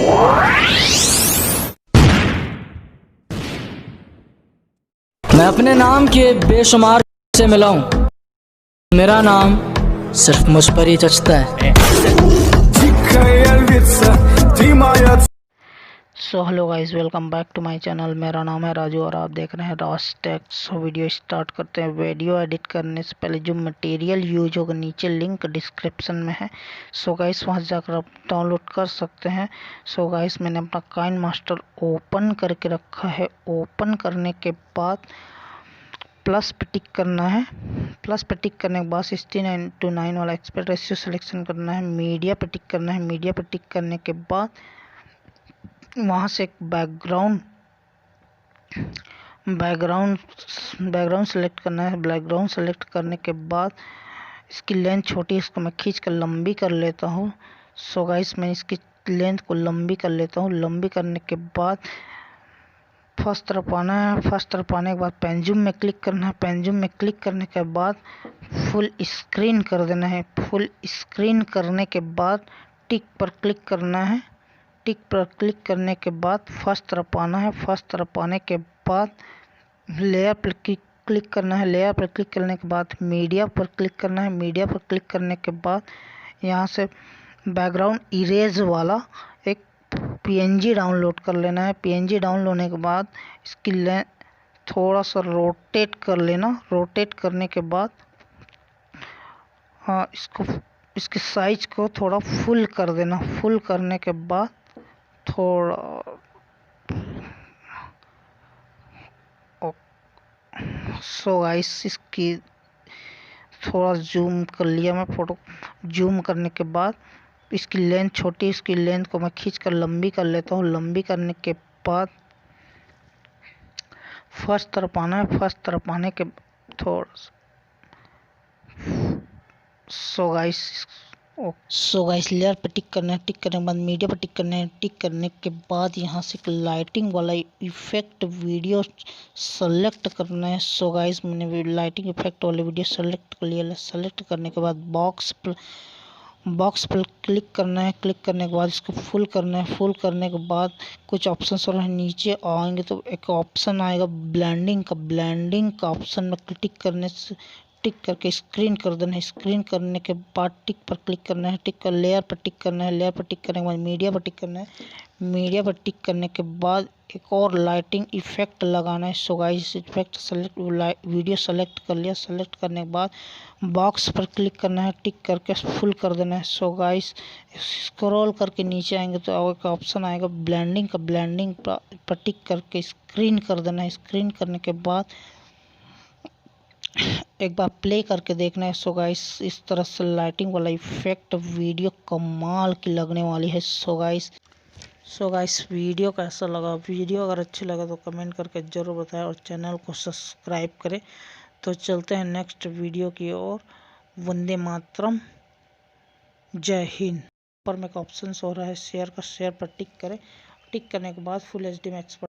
So hello guys, welcome back to my channel. मेरा नाम है राजू और आप देख रहे हैं रास्टेक। सो वीडियो स्टार्ट करते हैं। वीडियो एडिट करने से पहले जो मटेरियल यूज होगा नीचे लिंक डिस्क्रिप्शन में है। सो गाइस वहां जाकर आप डाउनलोड कर सकते हैं। सो गाइस मैंने अपना काइनमास्टर ओपन करके रखा है। ओपन करने के बाद प्लस पे टिक करना है। प्लस पे टिक करने के बाद 16:9 वाला एक्सपेक्ट रेशियो सिलेक्शन करना है। मीडिया पे टिक करना है। मीडिया पे टिक करने के बाद वहाँ से एक बैकग्राउंड सेलेक्ट करना है। बैकग्राउंड सेलेक्ट करने के बाद इसकी लेंथ छोटी है, इसको मैं खींच कर लंबी कर लेता हूँ। सो गाइस मैं इसकी लेंथ को लंबी कर लेता हूँ। लंबी करने के बाद फर्स्ट तरफ आना है। फर्स्ट तरफ आने के बाद पेंजुम में क्लिक करना है। पेंजुम में क्लिक करने के बाद फुल स्क्रीन कर देना है। फुल स्क्रीन करने के बाद टिक पर क्लिक करना है। टिक पर क्लिक करने के बाद फर्स्ट तरफ आना है। फर्स्ट तरफ आने के बाद लेयर पर क्लिक करना है। लेयर पर क्लिक करने के बाद मीडिया पर क्लिक करना है। मीडिया पर क्लिक करने के बाद यहाँ से बैकग्राउंड इरेज वाला एक पीएनजी डाउनलोड कर लेना है। पीएनजी डाउनलोड होने के बाद इसकी लेंथ थोड़ा सा रोटेट कर लेना। रोटेट करने के बाद इसके साइज को थोड़ा फुल कर देना। फुल करने के बाद थोड़ा सो गाइस इसकी थोड़ा जूम कर लिया मैं फोटो। जूम करने के बाद इसकी लेंथ छोटी, इसकी लेंथ को मैं खींच कर लंबी कर लेता हूँ। लंबी करने के बाद फर्स्ट तरफ आना है। फर्स्ट तरफ आने के थोड़ा सो गाइस लेयर पे टिक करना है। टिक करने के बाद मीडिया पे टिक करना है। टिक करने के बाद यहाँ से एक लाइटिंग वाला इफेक्ट वीडियो सेलेक्ट करना है। सो गाइस मैंने लाइटिंग इफेक्ट वाले वीडियो सेलेक्ट कर लिया। सेलेक्ट करने के बाद बॉक्स पर क्लिक करना है। क्लिक करने के बाद इसको फुल करना है। फुल करने के बाद कुछ ऑप्शन और नीचे आएंगे तो एक ऑप्शन आएगा ब्लेंडिंग का। ब्लेंडिंग का ऑप्शन में टिक करने से टिक करके स्क्रीन कर देना है। स्क्रीन करने के बाद टिक पर क्लिक करना है। टिक कर लेयर पर टिक करना है। लेयर पर टिक करने के बाद मीडिया पर टिक करना है। मीडिया पर टिक करने के बाद एक और लाइटिंग इफेक्ट लगाना है। So guys effect select video select कर लिया। सेलेक्ट करने के बाद बॉक्स पर क्लिक करना है। टिक करके फुल कर देना है। सो गाइस स्क्रॉल करके नीचे आएंगे तो एक ऑप्शन आएगा ब्लेंडिंग का। ब्लेंडिंग पर टिक करके स्क्रीन कर देना है। स्क्रीन करने के बाद एक बार प्ले करके देखना है। सो गाइस इस तरह से लाइटिंग वाला इफेक्ट वीडियो कमाल की लगने वाली है। सो गाइस वीडियो कैसा लगा? वीडियो अगर अच्छी लगे तो कमेंट करके ज़रूर बताएं और चैनल को सब्सक्राइब करें। तो चलते हैं नेक्स्ट वीडियो की ओर। वंदे मातरम, जय हिंद। पर में एक ऑप्शन हो रहा है शेयर का, शेयर पर टिक करें। टिक करने के बाद फुल HD में एक्सपोर्ट